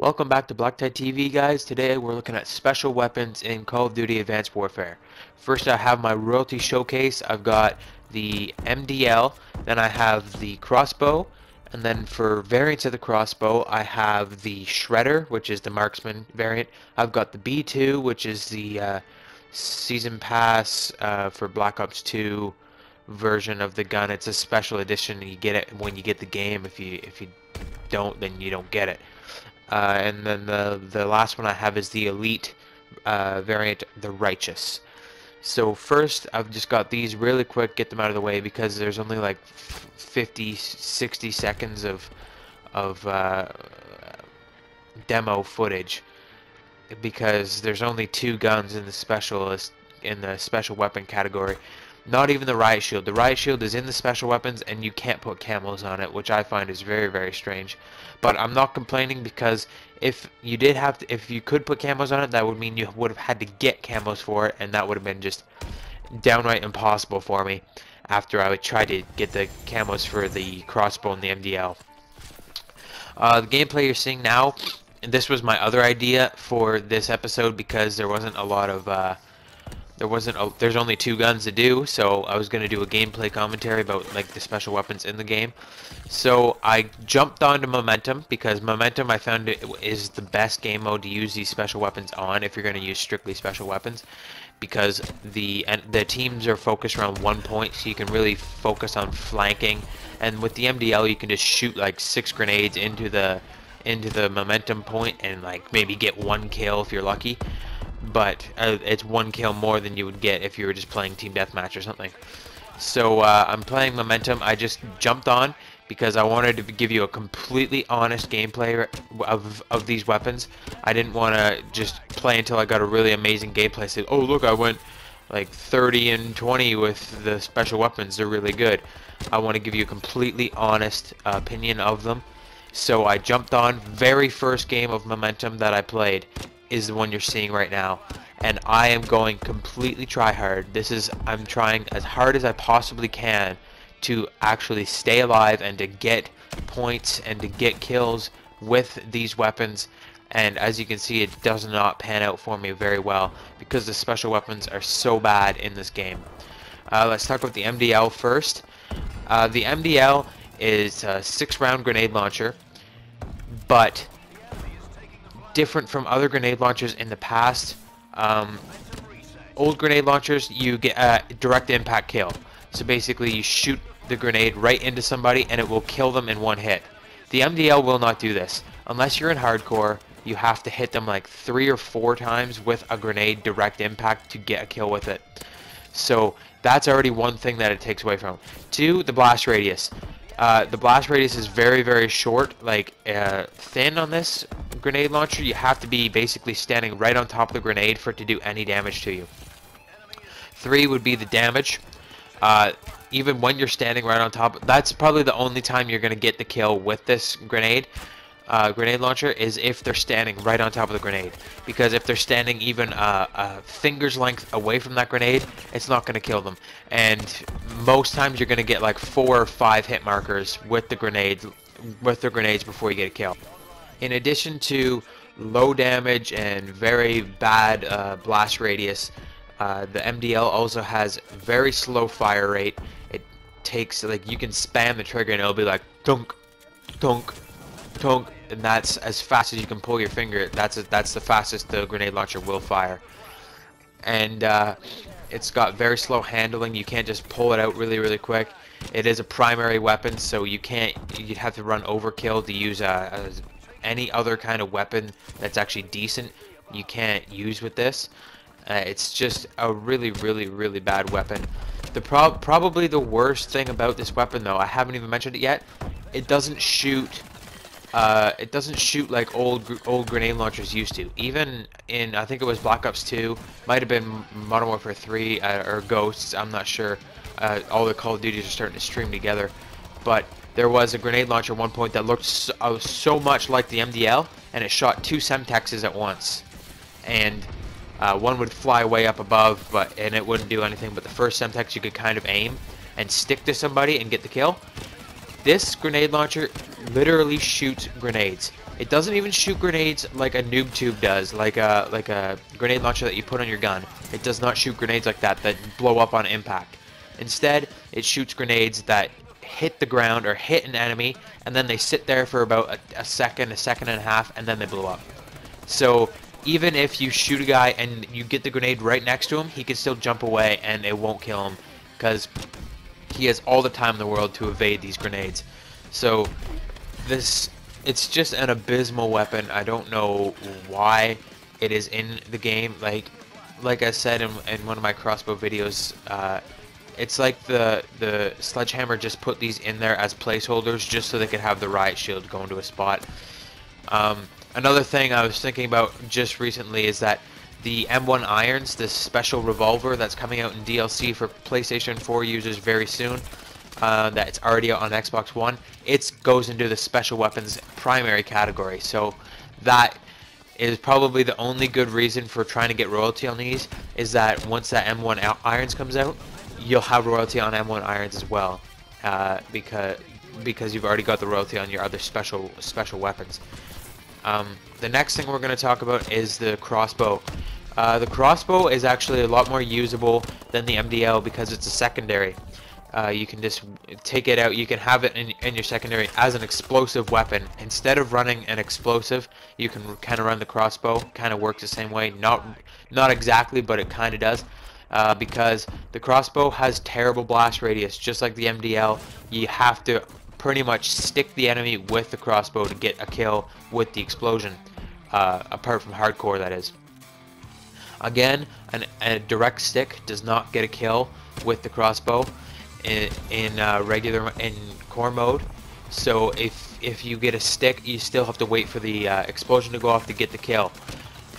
Welcome back to Black Tie TV, guys. Today we're looking at special weapons in Call of Duty Advanced Warfare. First, I have my royalty showcase. I've got the MDL, then I have the crossbow, and then for variants of the crossbow, I have the Shredder, which is the marksman variant. I've got the B2, which is the season pass for Black Ops 2 version of the gun. It's a special edition. You get it when you get the game. If you don't, then you don't get it. And then the last one I have is the Elite variant, the Righteous. So first, I've just got these really quick, get them out of the way because there's only like 50, 60 seconds of demo footage because there's only two guns in the special weapon category. Not even the Riot Shield. The Riot Shield is in the special weapons and you can't put camos on it, which I find is very, very strange. But I'm not complaining because if you could put camos on it, that would mean you would have had to get camos for it, and that would have been just downright impossible for me after I would try to get the camos for the crossbow and the MDL. The gameplay you're seeing now, and this was my other idea for this episode because there wasn't a lot of there's only two guns to do, so I was going to do a gameplay commentary about like the special weapons in the game. So I jumped onto Momentum because Momentum I found is the best game mode to use these special weapons on if you're going to use strictly special weapons, because the teams are focused around one point, so you can really focus on flanking. And with the MDL you can just shoot like 6 grenades into the Momentum point and like maybe get one kill if you're lucky. But it's one kill more than you would get if you were just playing Team Deathmatch or something. So I'm playing Momentum. I just jumped on because I wanted to give you a completely honest gameplay of these weapons. I didn't want to just play until I got a really amazing gameplay. Say, oh look, I went like 30 and 20 with the special weapons. They're really good. I want to give you a completely honest opinion of them. So I jumped on. Very first game of Momentum that I played is the one you're seeing right now, and I am going completely try hard. I'm trying as hard as I possibly can to actually stay alive and to get points and to get kills with these weapons, and as you can see, it does not pan out for me very well because the special weapons are so bad in this game. Let's talk about the MDL first. The MDL is a 6-round grenade launcher, but different from other grenade launchers in the past. Old grenade launchers, you get a direct impact kill. So basically you shoot the grenade right into somebody and it will kill them in one hit. The MDL will not do this. Unless you're in hardcore, you have to hit them like 3 or 4 times with a grenade direct impact to get a kill with it. So that's already one thing that it takes away from. 2, the blast radius. The blast radius is very, very short, like thin on this grenade launcher. You have to be basically standing right on top of the grenade for it to do any damage to you. 3 would be the damage. Even when you're standing right on top, that's probably the only time you're going to get the kill with this grenade launcher, is if they're standing right on top of the grenade. Because if they're standing even a finger's length away from that grenade, it's not going to kill them. And most times you're going to get like 4 or 5 hit markers with the grenades before you get a kill. In addition to low damage and very bad blast radius, the MDL also has very slow fire rate. It takes, like, you can spam the trigger and it'll be like tunk, tunk, tunk, and that's as fast as you can pull your finger. That's the fastest the grenade launcher will fire. And it's got very slow handling. You can't just pull it out really, really quick. It is a primary weapon, so you'd have to run overkill to use any other kind of weapon that's actually decent. You can't use with this. It's just a really, really, really bad weapon. Probably the worst thing about this weapon, though, I haven't even mentioned it yet. It doesn't shoot. It doesn't shoot like old grenade launchers used to. Even in, I think it was Black Ops 2, might have been Modern Warfare 3 or Ghosts. I'm not sure. All the Call of Duties are starting to stream together, but there was a grenade launcher at one point that looked so much like the MDL, and it shot 2 Semtexes at once, and one would fly way up above, and it wouldn't do anything. But the first Semtex you could kind of aim and stick to somebody and get the kill. This grenade launcher literally shoots grenades. It doesn't even shoot grenades like a noob tube does, like a grenade launcher that you put on your gun. It does not shoot grenades like that blow up on impact. Instead, it shoots grenades that hit the ground or hit an enemy, and then they sit there for about a second and a half, and then they blow up. So even if you shoot a guy and you get the grenade right next to him, he can still jump away and it won't kill him, because he has all the time in the world to evade these grenades. So it's just an abysmal weapon. I don't know why it is in the game. Like I said in one of my crossbow videos, it's like the Sledgehammer just put these in there as placeholders just so they could have the riot shield go into a spot. Another thing I was thinking about just recently is that the M1 Irons, this special revolver that's coming out in DLC for PlayStation 4 users very soon, that it's already out on Xbox One, it goes into the special weapons primary category. So that is probably the only good reason for trying to get royalty on these, is that once that M1 Irons comes out, you'll have royalty on M1 Irons as well, because you've already got the royalty on your other special weapons. The next thing we're going to talk about is the crossbow. The crossbow is actually a lot more usable than the MDL because it's a secondary. You can just take it out. You can have it in your secondary as an explosive weapon. Instead of running an explosive, you can kind of run the crossbow. Kind of works the same way. Not exactly, but it kind of does. Because the crossbow has terrible blast radius, just like the MDL. You have to pretty much stick the enemy with the crossbow to get a kill with the explosion. Apart from hardcore, that is. Again, a direct stick does not get a kill with the crossbow in core mode. So if you get a stick, you still have to wait for the explosion to go off to get the kill.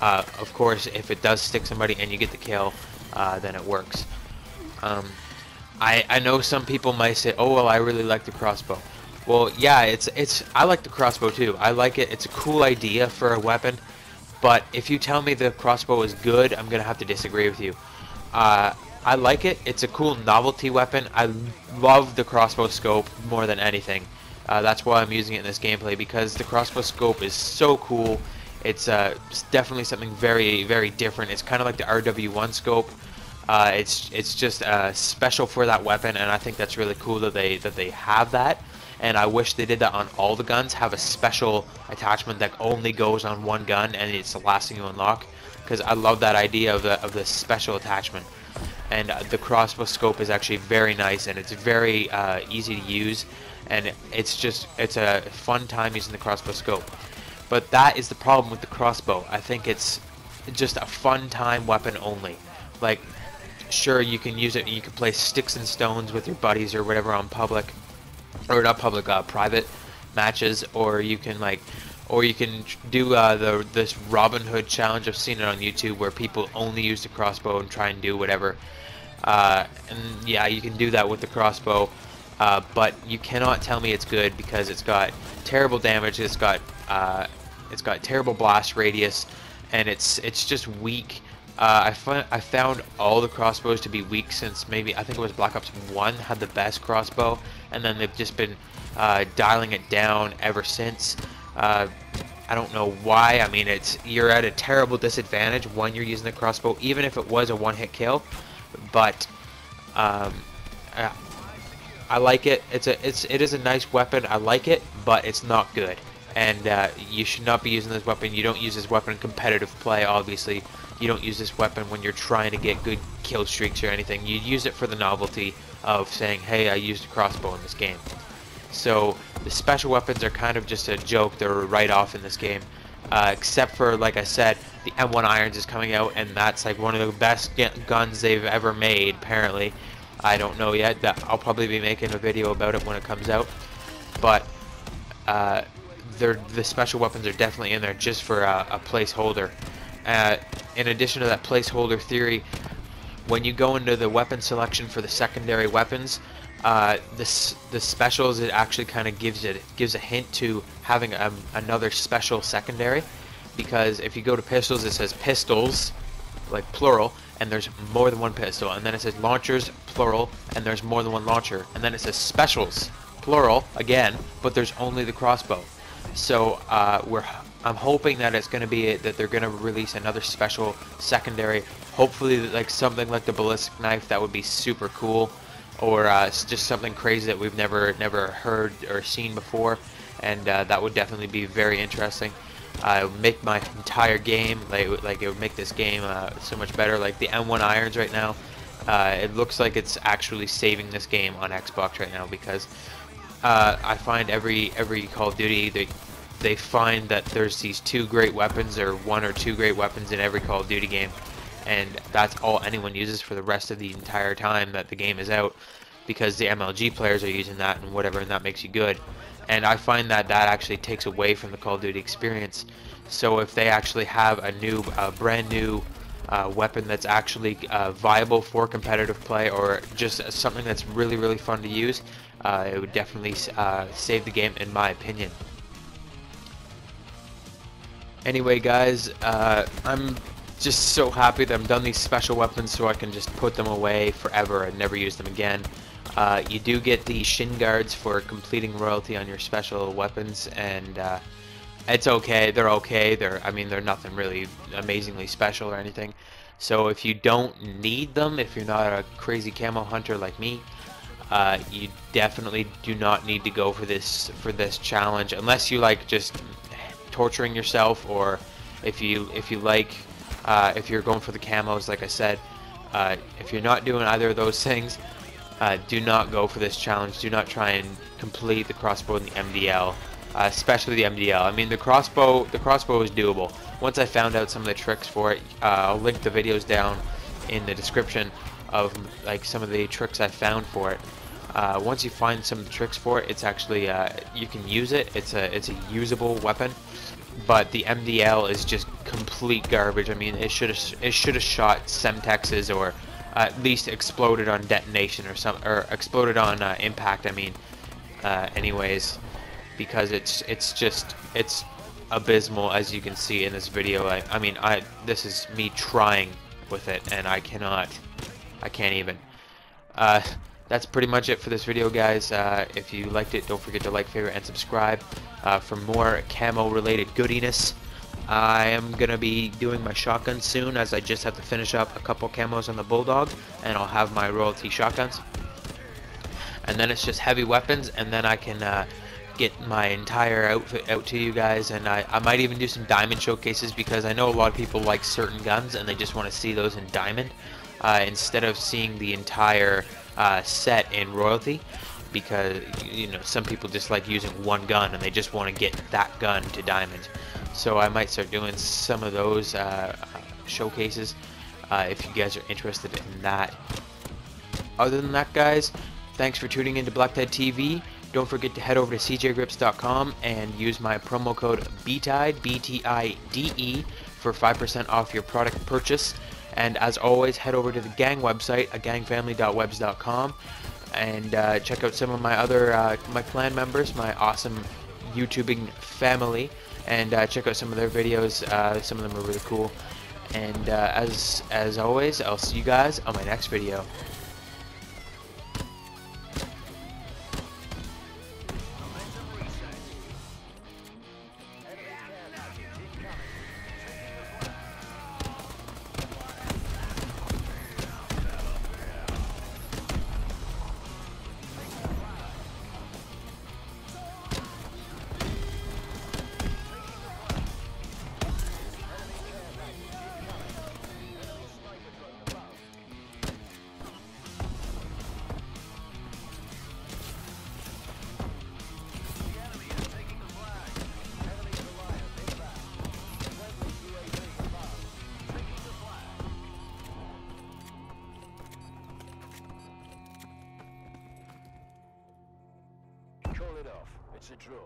Of course, if it does stick somebody and you get the kill, then it works. I know some people might say, "Oh well, I really like the crossbow." Well, yeah, I like the crossbow too. I like it. It's a cool idea for a weapon. But if you tell me the crossbow is good, I'm gonna have to disagree with you. I like it. It's a cool novelty weapon. I love the crossbow scope more than anything. That's why I'm using it in this gameplay, because the crossbow scope is so cool. It's definitely something very, very different. It's kind of like the RW1 scope. It's just special for that weapon, and I think that's really cool that they have that. And I wish they did that on all the guns. Have a special attachment that only goes on one gun, and it's the last thing you unlock. Because I love that idea of the special attachment. And the crossbow scope is actually very nice, and it's very easy to use, and it's a fun time using the crossbow scope. But that is the problem with the crossbow. I think it's just a fun time weapon only. Like, sure, you can use it, you can play sticks and stones with your buddies or whatever on public, or not public, private matches, or you can do this Robin Hood challenge. I've seen it on YouTube where people only use the crossbow and try and do whatever. And yeah, you can do that with the crossbow, but you cannot tell me it's good, because it's got terrible damage. It's got terrible blast radius, and it's just weak. I found all the crossbows to be weak since maybe, I think it was Black Ops 1 had the best crossbow, and then they've just been dialing it down ever since. I don't know why. I mean, you're at a terrible disadvantage when you're using the crossbow, even if it was a one-hit kill. But I like it. It is a nice weapon. I like it, but it's not good. And you should not be using this weapon. You don't use this weapon in competitive play, obviously. You don't use this weapon when you're trying to get good kill streaks or anything. You use it for the novelty of saying, hey, I used a crossbow in this game. So the special weapons are kind of just a joke. They're a write-off in this game. Except for, like I said, the M1 Irons is coming out, and that's like one of the best guns they've ever made, apparently. I don't know yet. I'll probably be making a video about it when it comes out. But the special weapons are definitely in there just for a placeholder. In addition to that placeholder theory, when you go into the weapon selection for the secondary weapons, the specials, it actually kind of gives a hint to having another special secondary, because if you go to pistols, it says pistols, like plural, and there's more than one pistol, and then it says launchers, plural, and there's more than one launcher, and then it says specials, plural, again, but there's only the crossbow. So I'm hoping that it's going to be that they're going to release another special secondary. Hopefully, like something like the ballistic knife. That would be super cool, or just something crazy that we've never heard or seen before, and that would definitely be very interesting. It would make my entire game like it would make this game so much better. Like the M1 irons right now, it looks like it's actually saving this game on Xbox right now, because I find every Call of Duty they find that there's these two great weapons, or one or two great weapons in every Call of Duty game, and that's all anyone uses for the rest of the entire time that the game is out, because the MLG players are using that and whatever, and that makes you good. And I find that that actually takes away from the Call of Duty experience. So if they actually have a brand new weapon that's actually viable for competitive play, or just something that's really fun to use, it would definitely save the game, in my opinion. Anyway, guys, I'm just so happy that I'm done these special weapons, so I can just put them away forever and never use them again. You do get the shin guards for completing royalty on your special weapons, and it's okay. They're okay. I mean, they're nothing really amazingly special or anything. So if you don't need them, if you're not a crazy camo hunter like me, you definitely do not need to go for this challenge, unless you like just torturing yourself, or if you like if you're going for the camos, like I said. If you're not doing either of those things, do not go for this challenge. Do not try and complete the crossbow and the MDL, especially the MDL. I mean, the crossbow is doable. Once I found out some of the tricks for it, I'll link the videos down in the description of like some of the tricks I found for it. Once you find some of the tricks for it, it's actually you can use it. It's a usable weapon. But the MDL is just complete garbage. I mean, it should have shot Semtexes, or at least exploded on detonation, or exploded on impact. I mean, anyways, because it's abysmal, as you can see in this video. I mean, this is me trying with it, and I can't even. That's pretty much it for this video, guys. If you liked it, don't forget to like, favorite, and subscribe for more camo related goodiness. I am gonna be doing my shotgun soon, as I just have to finish up a couple camos on the Bulldog, and I'll have my royalty shotguns. And then it's just heavy weapons, and then I can get my entire outfit out to you guys. And I might even do some diamond showcases, because I know a lot of people like certain guns and they just want to see those in diamond, instead of seeing the entire set in royalty, because you know, some people just like using one gun and they just want to get that gun to diamond. So I might start doing some of those showcases if you guys are interested in that. Other than that, guys, thanks for tuning into BlackTide TV. Don't forget to head over to cjgrips.com and use my promo code BTIDE, B-T-I-D-E, for 5% off your product purchase. And as always, head over to the gang website, agangfamily.webs.com, and check out some of my other my clan members, my awesome YouTubing family, and check out some of their videos. Some of them are really cool. And as always, I'll see you guys on my next video. It's a draw.